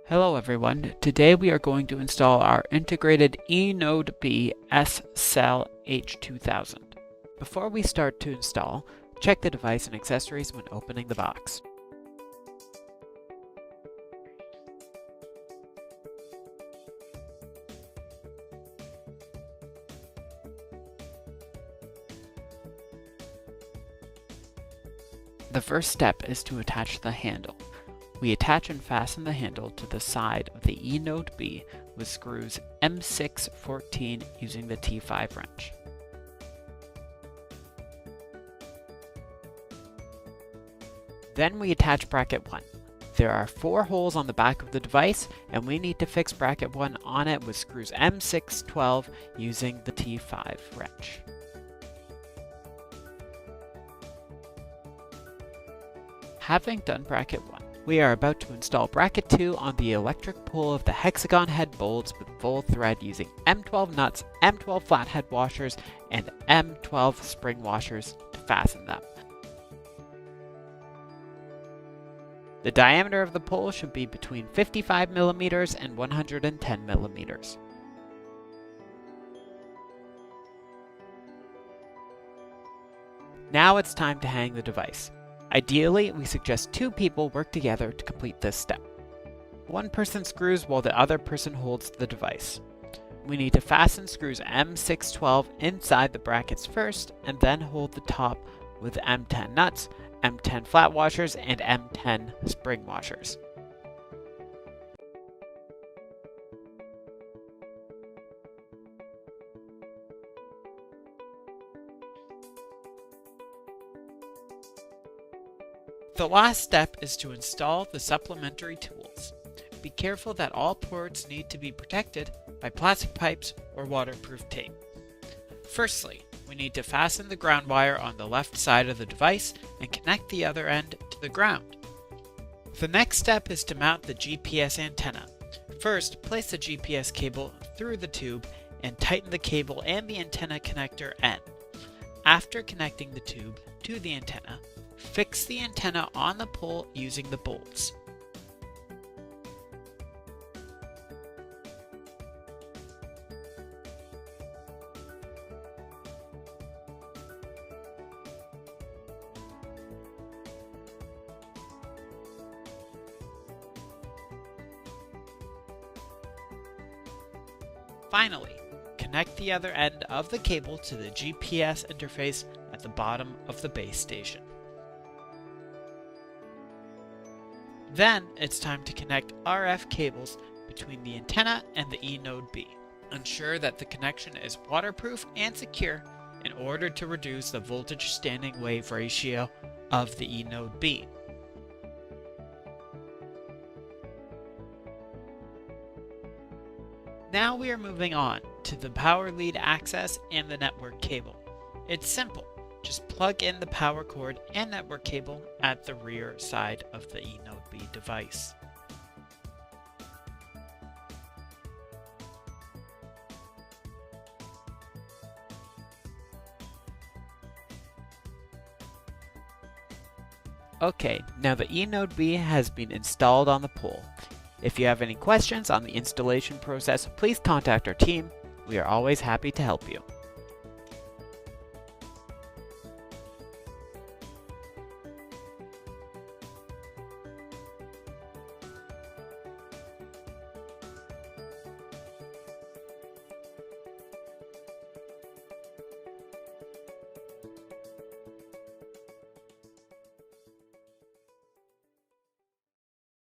Hello everyone, today we are going to install our integrated eNodeB S-Cell H2000. Before we start to install, check the device and accessories when opening the box. The first step is to attach the handle. We attach and fasten the handle to the side of the eNodeB with screws M6-14 using the T5 wrench. Then we attach bracket 1. There are 4 holes on the back of the device, and we need to fix bracket 1 on it with screws M6-12 using the T5 wrench. Having done bracket 1, we are about to install bracket 2 on the electric pull of the hexagon head bolts with full thread using M12 nuts, M12 flathead washers, and M12 spring washers to fasten them. The diameter of the pull should be between 55 millimeters and 110 millimeters. Now it's time to hang the device. Ideally, we suggest 2 people work together to complete this step. One person screws while the other person holds the device. We need to fasten screws M6-12 inside the brackets first, and then hold the top with M10 nuts, M10 flat washers, and M10 spring washers. The last step is to install the supplementary tools. Be careful that all ports need to be protected by plastic pipes or waterproof tape. Firstly, we need to fasten the ground wire on the left side of the device and connect the other end to the ground. The next step is to mount the GPS antenna. First, place the GPS cable through the tube and tighten the cable and the antenna connector end. After connecting the tube to the antenna, fix the antenna on the pole using the bolts. Finally, connect the other end of the cable to the GPS interface at the bottom of the base station. Then it's time to connect RF cables between the antenna and the eNodeB. Ensure that the connection is waterproof and secure in order to reduce the voltage standing wave ratio of the eNodeB. Now we are moving on to the power lead access and the network cable. It's simple. Just plug in the power cord and network cable at the rear side of the eNodeB device. Okay, now the eNodeB has been installed on the pole. If you have any questions on the installation process, please contact our team. We are always happy to help you.